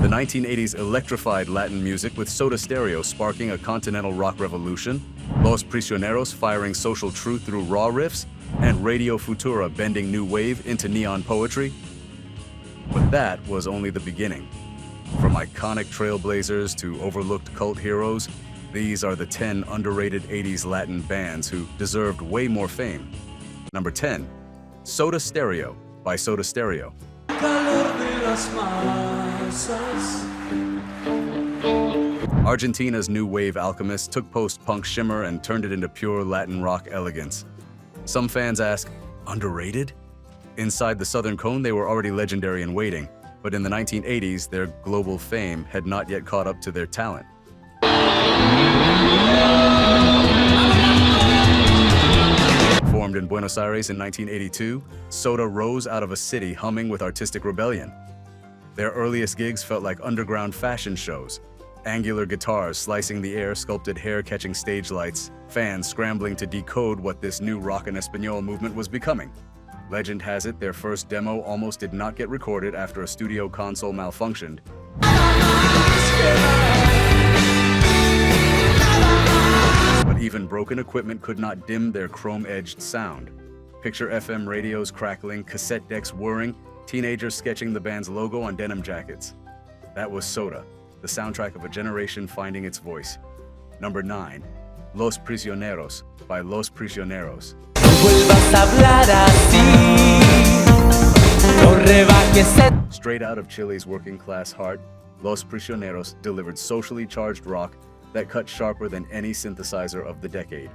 The 1980s electrified Latin music with Soda Stereo sparking a continental rock revolution, Los Prisioneros firing social truth through raw riffs, and Radio Futura bending new wave into neon poetry. But that was only the beginning. From iconic trailblazers to overlooked cult heroes, these are the 10 underrated 80s Latin bands who deserved way more fame. Number 10, Soda Stereo by Soda Stereo. Argentina's new wave alchemist took post-punk shimmer and turned it into pure Latin rock elegance. Some fans ask, underrated? Inside the Southern Cone, they were already legendary in waiting, but in the 1980s, their global fame had not yet caught up to their talent. Formed in Buenos Aires in 1982, Soda rose out of a city humming with artistic rebellion. Their earliest gigs felt like underground fashion shows. Angular guitars slicing the air, sculpted hair catching stage lights, fans scrambling to decode what this new rock en español movement was becoming. Legend has it their first demo almost did not get recorded after a studio console malfunctioned. But even broken equipment could not dim their chrome-edged sound. Picture FM radios crackling, cassette decks whirring, teenagers sketching the band's logo on denim jackets. That was Soda, the soundtrack of a generation finding its voice. Number 9, Los Prisioneros by Los Prisioneros. Straight out of Chile's working-class heart, Los Prisioneros delivered socially charged rock that cut sharper than any synthesizer of the decade.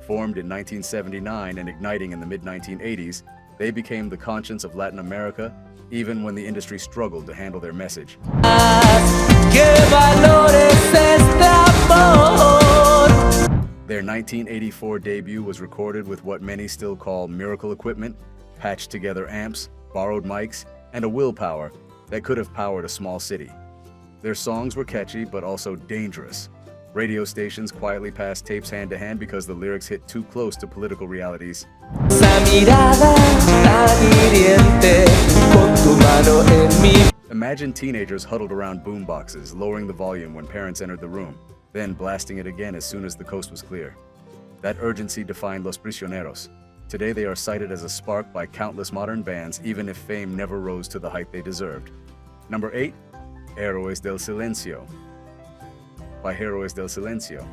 Formed in 1979 and igniting in the mid-1980s, they became the conscience of Latin America, even when the industry struggled to handle their message. Their 1984 debut was recorded with what many still call miracle equipment, patched together amps, borrowed mics, and a willpower that could have powered a small city. Their songs were catchy but also dangerous. Radio stations quietly passed tapes hand to hand because the lyrics hit too close to political realities. Imagine teenagers huddled around boomboxes, lowering the volume when parents entered the room, then blasting it again as soon as the coast was clear. That urgency defined Los Prisioneros. Today they are cited as a spark by countless modern bands, even if fame never rose to the height they deserved. Number 8, Héroes del Silencio by Héroes del Silencio.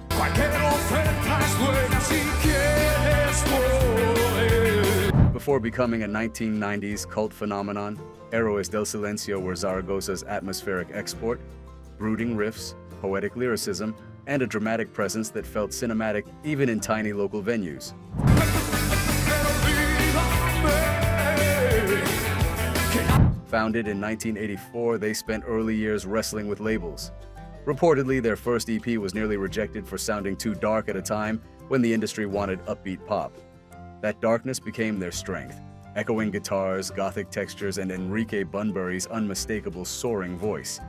Before becoming a 1990s cult phenomenon, Héroes del Silencio were Zaragoza's atmospheric export, brooding riffs, poetic lyricism, and a dramatic presence that felt cinematic even in tiny local venues. Founded in 1984, they spent early years wrestling with labels. Reportedly, their first EP was nearly rejected for sounding too dark at a time when the industry wanted upbeat pop. That darkness became their strength, echoing guitars, gothic textures, and Enrique Bunbury's unmistakable soaring voice.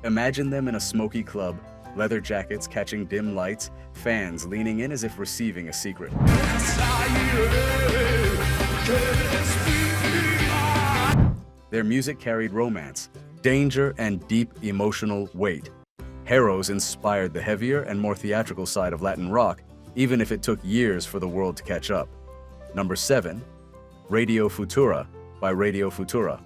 Imagine them in a smoky club, leather jackets catching dim lights, fans leaning in as if receiving a secret. Their music carried romance, danger, and deep emotional weight. Héroes inspired the heavier and more theatrical side of Latin rock, even if it took years for the world to catch up. Number 7, Radio Futura by Radio Futura.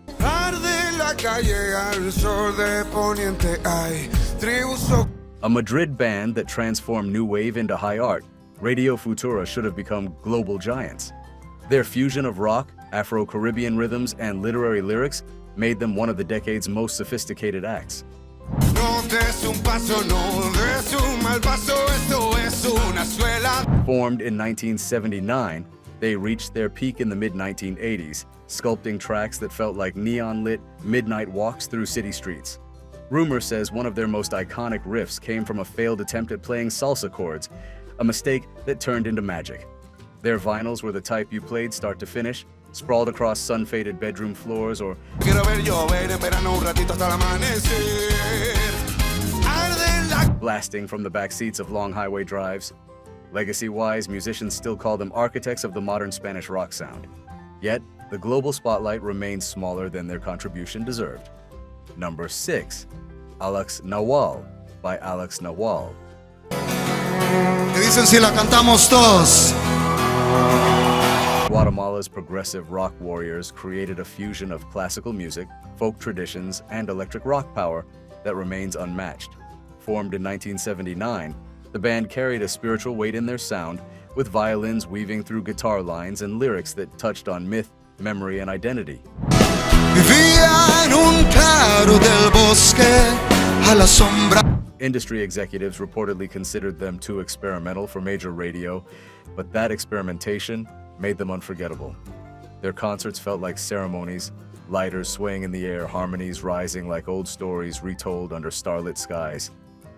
A Madrid band that transformed new wave into high art, Radio Futura should have become global giants. Their fusion of rock, Afro-Caribbean rhythms, and literary lyrics made them one of the decade's most sophisticated acts. Formed in 1979, they reached their peak in the mid-1980s, sculpting tracks that felt like neon-lit midnight walks through city streets. Rumor says one of their most iconic riffs came from a failed attempt at playing salsa chords, a mistake that turned into magic. Their vinyls were the type you played start to finish, sprawled across sun-faded bedroom floors, or blasting from the back seats of long highway drives. Legacy-wise, musicians still call them architects of the modern Spanish rock sound. Yet, the global spotlight remains smaller than their contribution deserved. Number 6. Alux Nahual by Alux Nahual. ¿Qué dicen si la cantamos todos? Guatemala's progressive rock warriors created a fusion of classical music, folk traditions, and electric rock power that remains unmatched. Formed in 1979, the band carried a spiritual weight in their sound, with violins weaving through guitar lines and lyrics that touched on myth, memory, and identity. Vivía en un claro del bosque a la sombra. Industry executives reportedly considered them too experimental for major radio, but that experimentation made them unforgettable. Their concerts felt like ceremonies, lighters swaying in the air, harmonies rising like old stories retold under starlit skies,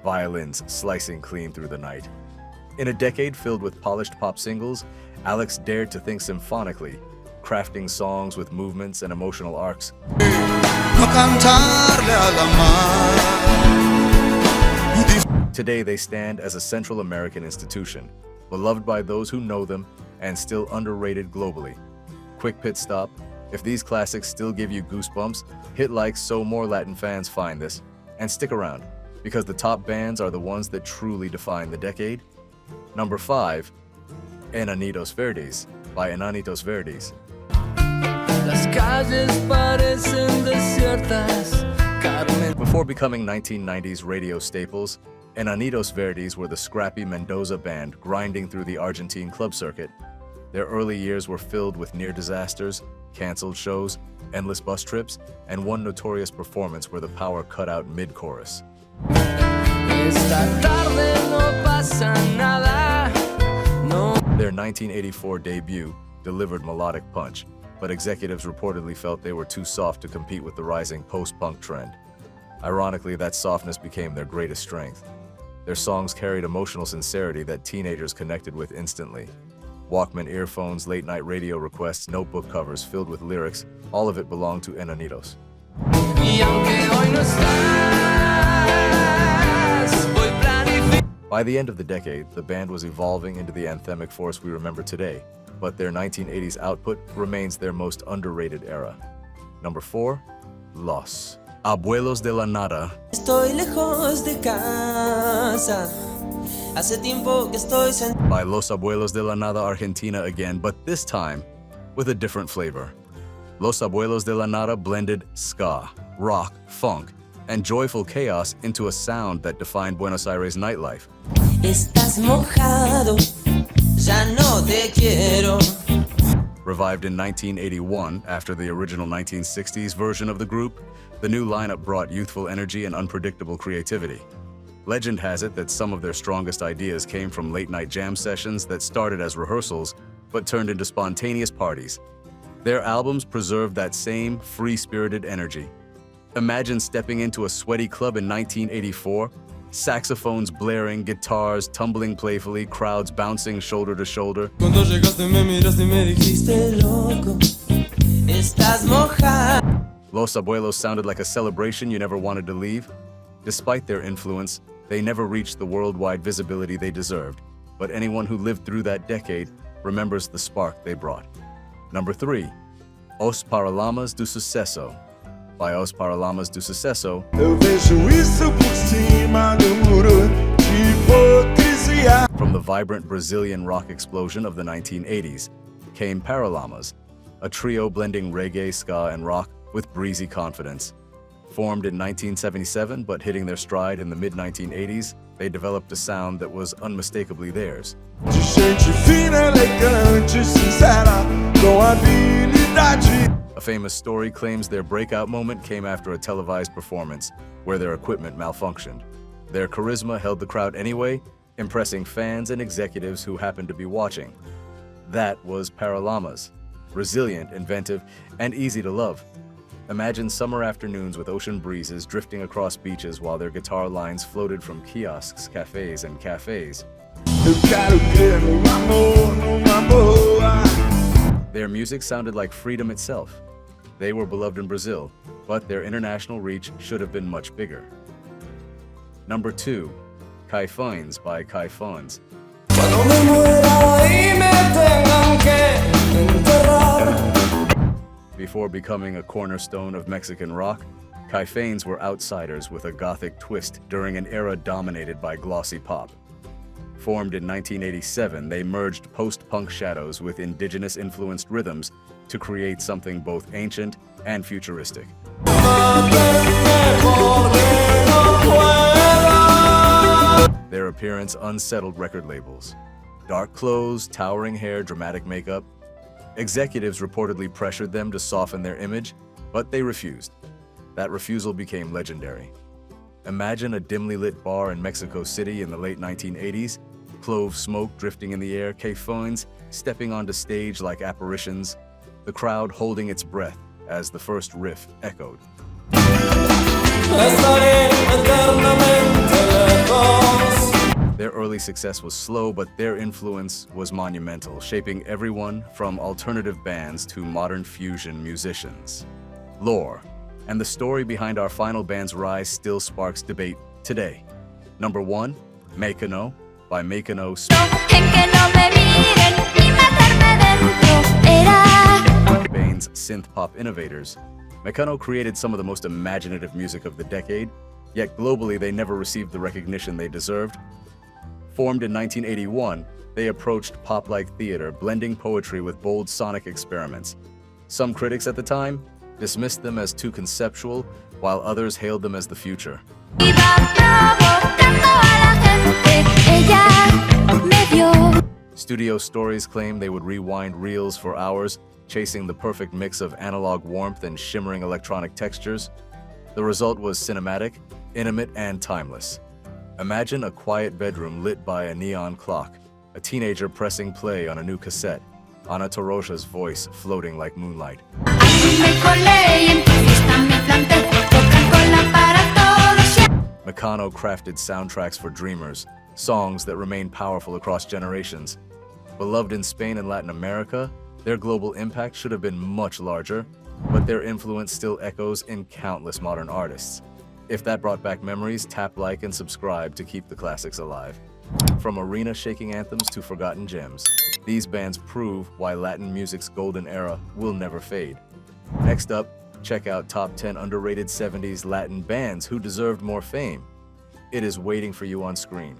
violins slicing clean through the night. In a decade filled with polished pop singles, Alux dared to think symphonically, crafting songs with movements and emotional arcs. No cantarle a la mar. Today they stand as a Central American institution, beloved by those who know them and still underrated globally. Quick pit stop. If these classics still give you goosebumps, hit like so more Latin fans find this, and stick around, because the top bands are the ones that truly define the decade. Number 5. Enanitos Verdes by Enanitos Verdes. Las calles parecen desiertas, Carmen. Before becoming 1990s radio staples, Enanitos Verdes were the scrappy Mendoza band grinding through the Argentine club circuit. Their early years were filled with near disasters, canceled shows, endless bus trips, and one notorious performance where the power cut out mid-chorus. Esta tarde no pasa nada, no. Their 1984 debut delivered melodic punch, but executives reportedly felt they were too soft to compete with the rising post-punk trend. Ironically, that softness became their greatest strength. Their songs carried emotional sincerity that teenagers connected with instantly. Walkman earphones, late-night radio requests, notebook covers filled with lyrics, all of it belonged to Enanitos. By the end of the decade, the band was evolving into the anthemic force we remember today, but their 1980s output remains their most underrated era. Number 4. Los Abuelos de la Nada. Estoy lejos de casa. Hace tiempo que estoy By Los Abuelos de la Nada, Argentina again, but this time with a different flavor. Los Abuelos de la Nada blended ska, rock, funk, and joyful chaos into a sound that defined Buenos Aires nightlife. Estás mojado, ya no te quiero. Revived in 1981 after the original 1960s version of the group, the new lineup brought youthful energy and unpredictable creativity. Legend has it that some of their strongest ideas came from late-night jam sessions that started as rehearsals but turned into spontaneous parties. Their albums preserved that same free-spirited energy. Imagine stepping into a sweaty club in 1984, saxophones blaring, guitars tumbling playfully, crowds bouncing shoulder to shoulder. Cuando llegaste me miraste y me dijiste loco. Estás mojado. Los Abuelos sounded like a celebration you never wanted to leave. Despite their influence, they never reached the worldwide visibility they deserved, but anyone who lived through that decade remembers the spark they brought. Number 3. Os Paralamas do Sucesso by Os Paralamas do Sucesso. Eu vejo isso por cima do muro de hipocrisia. From the vibrant Brazilian rock explosion of the 1980s came Paralamas, a trio blending reggae, ska, and rock with breezy confidence. Formed in 1977 but hitting their stride in the mid-1980s, they developed a sound that was unmistakably theirs. De gente fina, elegante, sincera, com habilidade. A famous story claims their breakout moment came after a televised performance where their equipment malfunctioned. Their charisma held the crowd anyway, impressing fans and executives who happened to be watching. That was Paralamas, resilient, inventive, and easy to love. Imagine summer afternoons with ocean breezes drifting across beaches while their guitar lines floated from kiosks, cafes, and cafes. Eu quero crer no amor, numa boa. Their music sounded like freedom itself. They were beloved in Brazil, but their international reach should have been much bigger. Number 2. Caifões by Caifões. Cuando me muera y me tengan que enterrar. Before becoming a cornerstone of Mexican rock, Caifanes were outsiders with a gothic twist during an era dominated by glossy pop. Formed in 1987, they merged post-punk shadows with indigenous-influenced rhythms to create something both ancient and futuristic. Their appearance unsettled record labels. Dark clothes, towering hair, dramatic makeup. Executives reportedly pressured them to soften their image, but they refused. That refusal became legendary. Imagine a dimly lit bar in Mexico City in the late 1980s, clove smoke drifting in the air, Caifanes stepping onto stage like apparitions, the crowd holding its breath as the first riff echoed. Their early success was slow, but their influence was monumental, shaping everyone from alternative bands to modern fusion musicians. Lore and the story behind our final band's rise still sparks debate today. Number 1, Mecano by Mecano. Bane's synth-pop innovators, Mecano created some of the most imaginative music of the decade, yet globally they never received the recognition they deserved. Formed in 1981, they approached pop-like theater, blending poetry with bold sonic experiments. Some critics at the time dismissed them as too conceptual, while others hailed them as the future. Studio stories claim they would rewind reels for hours, chasing the perfect mix of analog warmth and shimmering electronic textures. The result was cinematic, intimate, and timeless. Imagine a quiet bedroom lit by a neon clock, a teenager pressing play on a new cassette, Ana Torroja's voice floating like moonlight. Mecano crafted soundtracks for dreamers, songs that remain powerful across generations. Beloved in Spain and Latin America, their global impact should have been much larger, but their influence still echoes in countless modern artists. If that brought back memories, tap like and subscribe to keep the classics alive. From arena-shaking anthems to forgotten gems, these bands prove why Latin music's golden era will never fade. Next up, check out Top 10 Underrated 70s Latin Bands Who Deserved More Fame. It is waiting for you on screen.